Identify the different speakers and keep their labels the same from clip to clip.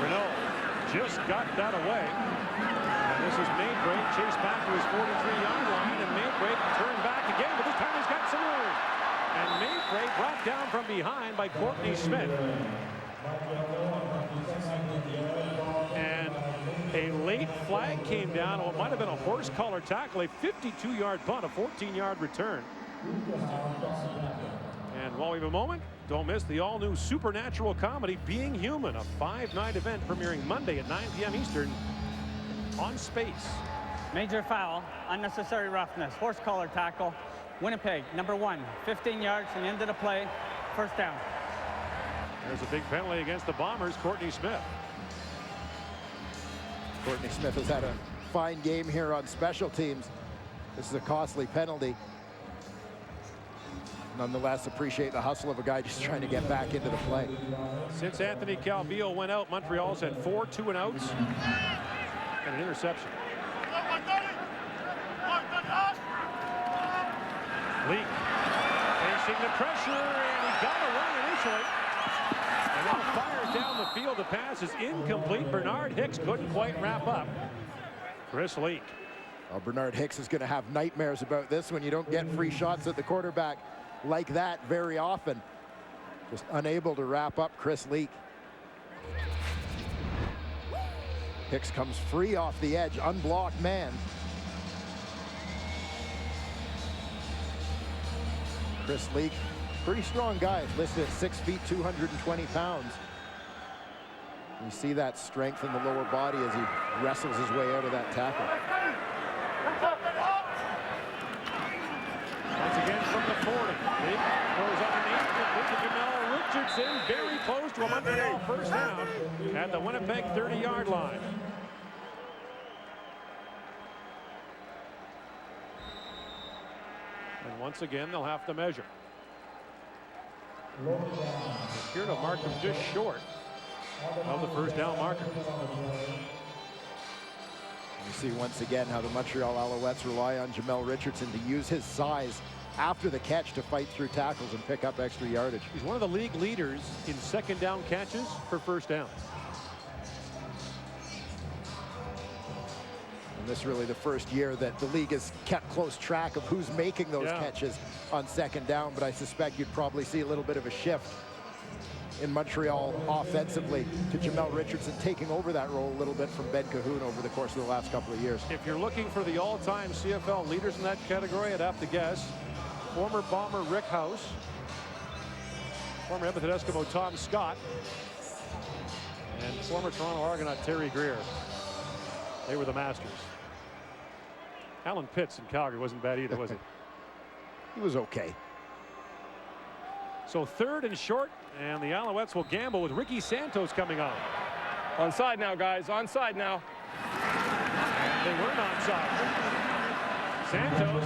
Speaker 1: Renault just got that away. And this is Maybrake, chased back to his 43-yard line, and Maybrake turned back again, but this time he's got some room. And Maybrake brought down from behind by Courtney Smith. And a late flag came down on what might have been a horse collar tackle, a 52-yard punt, a 14-yard return. And while we have a moment, don't miss the all-new supernatural comedy Being Human, a 5-night event premiering Monday at 9 p.m. Eastern on Space.
Speaker 2: Major foul, unnecessary roughness, horse collar tackle. Winnipeg, number 1, 15 yards from the end of the play, first down.
Speaker 1: There's a big penalty against the Bombers, Courtney Smith.
Speaker 3: Courtney Smith has had a fine game here on special teams. This is a costly penalty. Nonetheless, appreciate the hustle of a guy just trying to get back into the play.
Speaker 1: Since Anthony Calvillo went out, Montreal's had 4 2-and-outs and an interception. Leak facing the pressure, and he got away initially. And then fired down the field. The pass is incomplete. Bernard Hicks couldn't quite wrap up. Chris Leak.
Speaker 3: Well, Bernard Hicks is going to have nightmares about this when you don't get free shots at the quarterback like that very often. Just unable to wrap up Chris Leak. Hicks comes free off the edge, unblocked man. Chris Leak, pretty strong guy, listed at 6 feet, 220 pounds. You see that strength in the lower body as he wrestles his way out of that tackle.
Speaker 1: Once again from the 40. Leak goes underneath, complete to Jamel Richardson, very close to a Montreal first down at the Winnipeg 30-yard line. And once again, they'll have to measure. Appear to mark them just short of the first down marker.
Speaker 3: You see once again how the Montreal Alouettes rely on Jamel Richardson to use his size after the catch to fight through tackles and pick up extra yardage.
Speaker 1: He's one of the league leaders in second down catches for first downs.
Speaker 3: And this is really the first year that the league has kept close track of who's making those catches on second down, but I suspect you'd probably see a little bit of a shift in Montreal offensively to Jamel Richardson taking over that role a little bit from Ben Cahoon over the course of the last couple of years.
Speaker 1: If you're looking for the all-time CFL leaders in that category, I'd have to guess former Bomber Rick House, former Edmonton Eskimo Tom Scott, and former Toronto Argonaut Terry Greer. They were the masters. Alan Pitts in Calgary wasn't bad either, was he?
Speaker 3: He was okay.
Speaker 1: So 3rd and short, and the Alouettes will gamble with Ricky Santos coming on.
Speaker 4: Onside now, guys. Onside now.
Speaker 1: And they weren't onside. Santos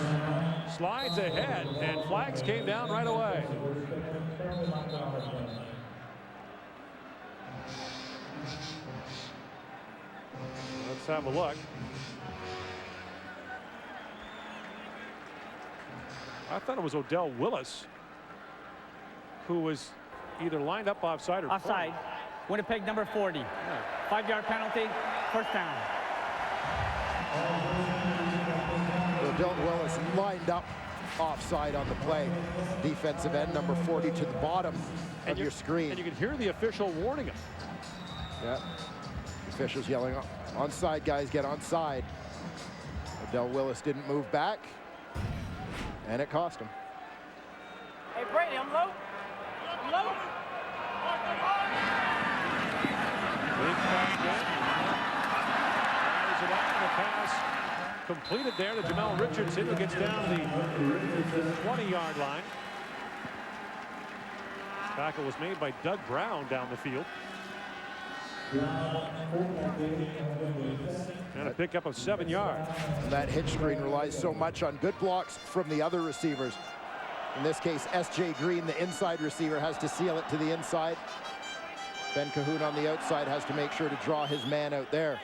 Speaker 1: slides ahead, and flags came down right away. Let's have a look. I thought it was Odell Willis who was either lined up offside or
Speaker 2: offside. Winnipeg number 40. 5-yard penalty, first down.
Speaker 3: Odell Willis lined up offside on the play. Defensive end number 40 to the bottom of your screen.
Speaker 1: And you can hear the official warning him.
Speaker 3: Yeah. The officials yelling, onside, guys, get onside. Odell Willis didn't move back, and it cost him.
Speaker 5: Hey, Brady, I'm low. I'm low.
Speaker 1: Fires it out, and the pass completed there to Jamel Richardson, who gets down to the 20-yard line. Tackle was made by Doug Brown down the field. And a pickup of 7 yards.
Speaker 3: And that hitch screen relies so much on good blocks from the other receivers. In this case, S.J. Green, the inside receiver, has to seal it to the inside. Ben Cahoon on the outside has to make sure to draw his man out there.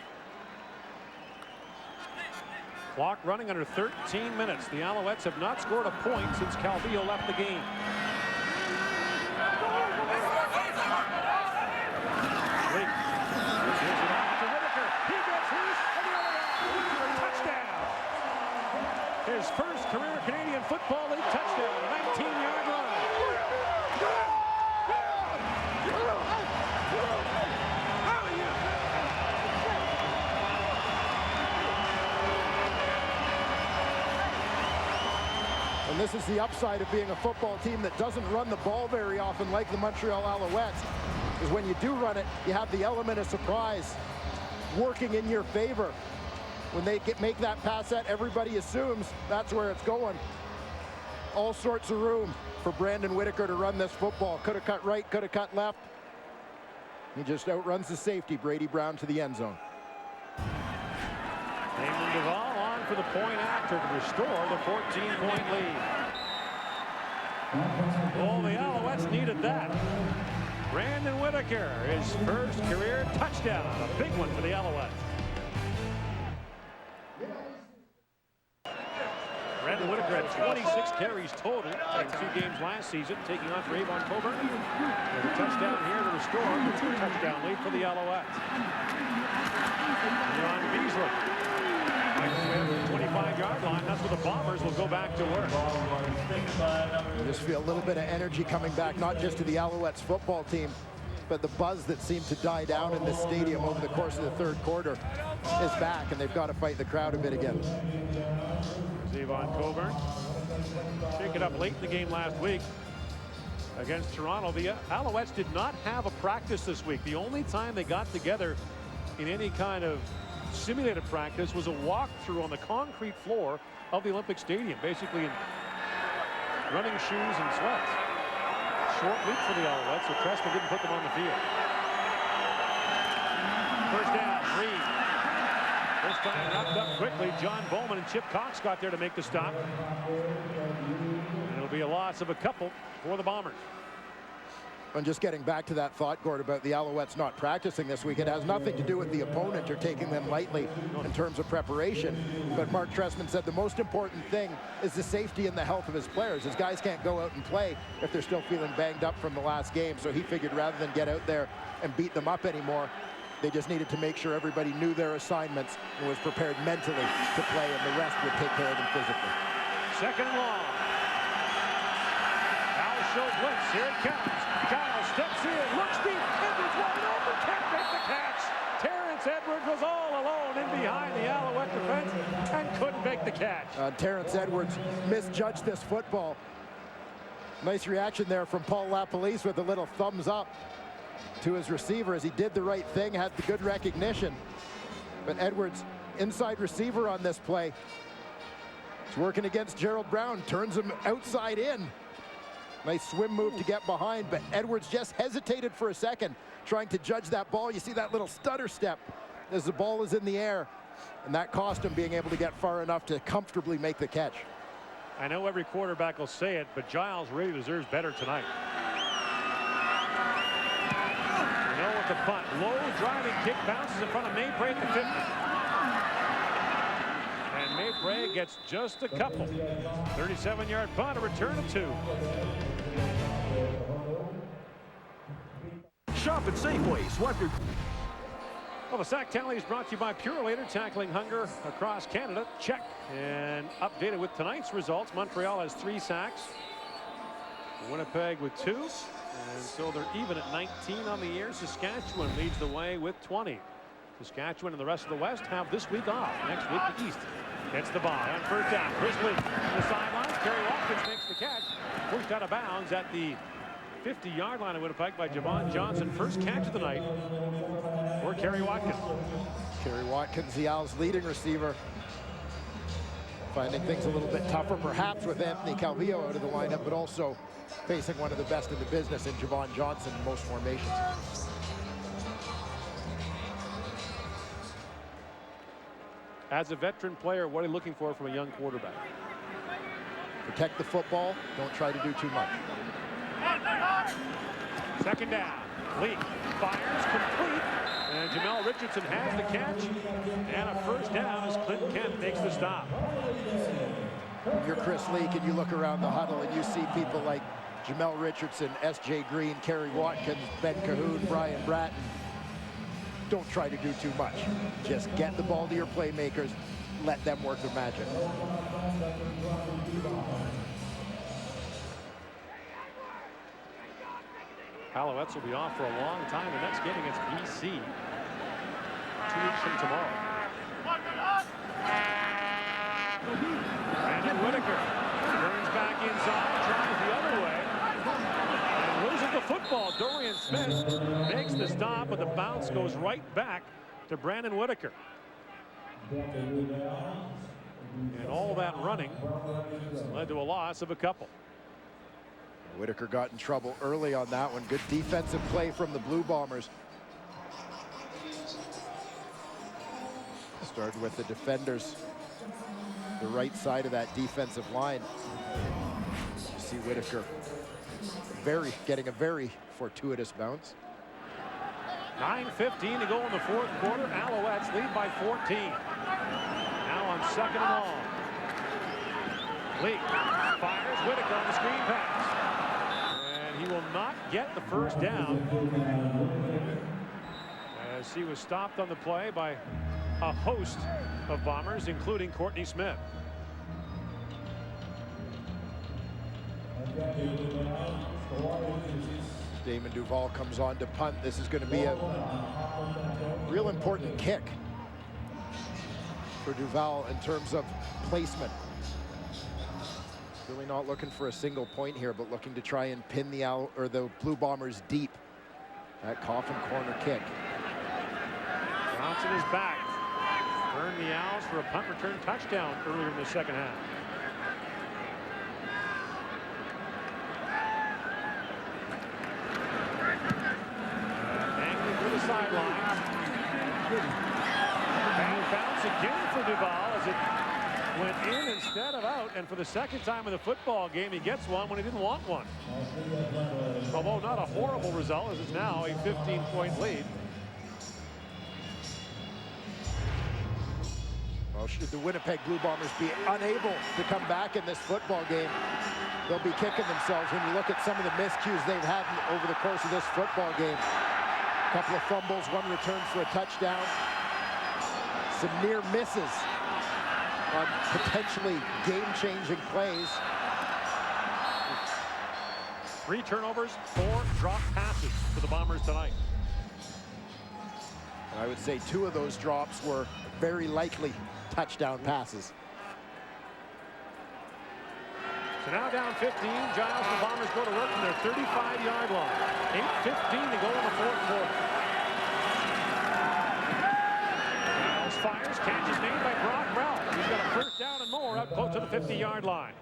Speaker 1: Clock running under 13 minutes. The Alouettes have not scored a point since Calvillo left the game. Leak
Speaker 3: And this is the upside of being a football team that doesn't run the ball very often like the Montreal Alouettes. Because when you do run it, you have the element of surprise working in your favor. When they make that pass set, everybody assumes that's where it's going. All sorts of room for Brandon Whitaker to run this football. Could have cut right, could have cut left. He just outruns the safety, Brady Brown, to the end zone.
Speaker 1: Damon Duvall on for the point after to restore the 14-point lead. Oh, the Alouettes needed that. Brandon Whitaker, his first career touchdown. A big one for the Alouettes. Brandon Whitaker had 26 carries total in 2 games last season, taking on for Avon Coburn. With a touchdown here to restore the 2-touchdown lead for the Alouettes. Ron Beasley. 25-yard line. That's where the Bombers will go back to work.
Speaker 3: You just feel a little bit of energy coming back, not just to the Alouettes football team, but the buzz that seemed to die down in this stadium over the course of the third quarter is back, and they've got to fight the crowd a bit again.
Speaker 1: Avon Coburn. Shake it up late in the game last week against Toronto. The Alouettes did not have a practice this week. The only time they got together in any kind of simulated practice was a walkthrough on the concrete floor of the Olympic Stadium, basically in running shoes and sweats. Short week for the Alouettes, so Trestman didn't put them on the field. First down, Reed. This time wrapped up quickly. John Bowman and Chip Cox got there to make the stop. And it'll be a loss of a couple for the Bombers.
Speaker 3: And just getting back to that thought, Gord, about the Alouettes not practicing this week, it has nothing to do with the opponent or taking them lightly in terms of preparation. But Mark Trestman said the most important thing is the safety and the health of his players. His guys can't go out and play if they're still feeling banged up from the last game. So he figured rather than get out there and beat them up anymore, they just needed to make sure everybody knew their assignments and was prepared mentally to play, and the rest would take care of them physically.
Speaker 1: Second and long. Al show blitz. Here it comes. Kyle steps in, looks deep, Edwards wide open, can't make the catch. Terrence Edwards was all alone in behind the Alouette defense and couldn't make the catch.
Speaker 3: Terrence Edwards misjudged this football. Nice reaction there from Paul LaPolice with a little thumbs up to his receiver as he did the right thing, had the good recognition. But Edwards, inside receiver on this play. He's working against Gerald Brown, turns him outside in. Nice swim move to get behind, but Edwards just hesitated for a second, trying to judge that ball. You see that little stutter step as the ball is in the air, and that cost him being able to get far enough to comfortably make the catch.
Speaker 1: I know every quarterback will say it, but Giles really deserves better tonight. With the punt, low driving kick bounces in front of Maypray at the 50. And Maypray gets just a couple. 37-yard punt, a return of 2.
Speaker 6: Shop at Safeway. Swipe your...
Speaker 1: Well, the Sack Tally is brought to you by Purolator, tackling hunger across Canada. Check. And updated with tonight's results. Montreal has 3 sacks. Winnipeg with 2. And so they're even at 19 on the year. Saskatchewan leads the way with 20. Saskatchewan and the rest of the West have this week off. Next week, the East gets the ball on first down. Chris Lee on the sidelines. Kerry Watkins makes the catch. Pushed out of bounds at the 50-yard line of Winnipeg by Javon Johnson. First catch of the night for Kerry Watkins.
Speaker 3: Kerry Watkins, the Owls' leading receiver, finding things a little bit tougher, perhaps with Anthony Calvillo out of the lineup, but also facing one of the best in the business in Javon Johnson in most formations.
Speaker 1: As a veteran player, what are you looking for from a young quarterback?
Speaker 3: Protect the football. Don't try to do too much.
Speaker 1: Second down. Lee fires complete. And Jamel Richardson has the catch. And a first down as Clint Kent makes the stop.
Speaker 3: You're Chris Leak and you look around the huddle and you see people like Jamel Richardson, S.J. Green, Kerry Watkins, Ben Cahoon, Brian Bratton. Don't try to do too much. Just get the ball to your playmakers. Let them work their magic.
Speaker 1: Alouettes will be off for a long time. The next game against BC 2 weeks from tomorrow. Brandon Whitaker turns back inside, tries the other way. And loses the football. Dorian Smith makes the stop, but the bounce goes right back to Brandon Whitaker. And all that running led to a loss of a couple.
Speaker 3: Whitaker got in trouble early on that one. Good defensive play from the Blue Bombers. Started with the defenders, the right side of that defensive line. You see Whitaker getting a very fortuitous bounce.
Speaker 1: 9:15 to go in the fourth quarter. Alouettes lead by 14. Now on 2nd and long. Lee fires. Whitaker on the screen pass. And he will not get the first down as he was stopped on the play by a host of Bombers, including Courtney Smith.
Speaker 3: Damon Duval comes on to punt. This is going to be a real important kick for Duval in terms of placement. Really not looking for a single point here, but looking to try and pin the Blue Bombers deep. That coffin corner kick.
Speaker 1: Johnson is back. Earned the Owls for a punt return touchdown earlier in the second half. Angling to the sidelines. And bounce again for Duval as it went in instead of out. And for the second time in the football game, he gets one when he didn't want one. Although not a horrible result, as it's now a 15-point lead.
Speaker 3: Well, should the Winnipeg Blue Bombers be unable to come back in this football game, they'll be kicking themselves when you look at some of the miscues they've had over the course of this football game. A couple of fumbles, one return for a touchdown. Some near misses on potentially game-changing plays.
Speaker 1: 3 turnovers, 4 drop passes for the Bombers tonight.
Speaker 3: And I would say 2 of those drops were very likely touchdown passes.
Speaker 1: So now down 15. Giles and the Bombers go to work from their 35-yard line. 8:15 to go in the fourth quarter. Giles fires. Catch is made by Brock Ralph. He's got a first down and more out close to the 50-yard line.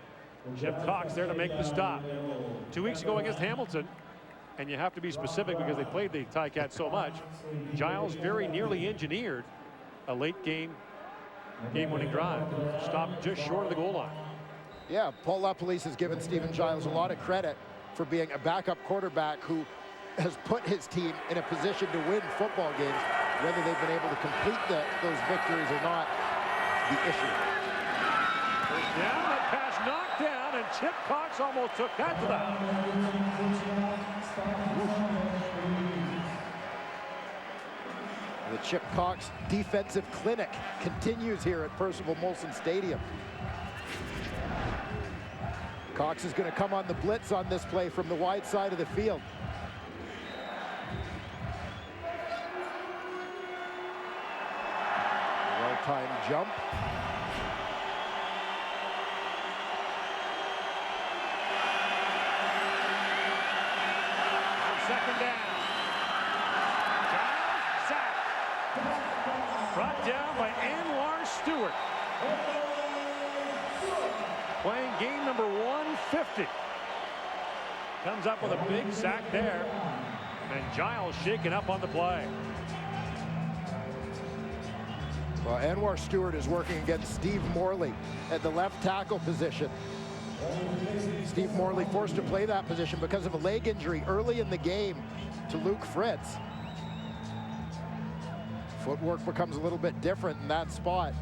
Speaker 1: Chip Cox there to make the stop. 2 weeks ago against Hamilton, and you have to be specific because they played the Ticats so much, Giles very nearly engineered a late game-winning drive. Stopped just short of the goal line.
Speaker 3: Yeah, Paul LaPolice has given Stephen Giles a lot of credit for being a backup quarterback who has put his team in a position to win football games. Whether they've been able to complete those victories or not, the issue.
Speaker 1: First down, that pass knocked down, and Chip Cox almost took that to the
Speaker 3: The Chip Cox defensive clinic continues here at Percival Molson Stadium. Cox is going to come on the blitz on this play from the wide side of the field. Well-timed jump.
Speaker 1: On 2nd down. Brought down by Anwar Stewart. Playing game number 150. Comes up with a big sack there. And Giles shaken up on the play.
Speaker 3: Well, Anwar Stewart is working against Steve Morley at the left tackle position. Steve Morley forced to play that position because of a leg injury early in the game to Luke Fritz. Footwork becomes a little bit different in that spot.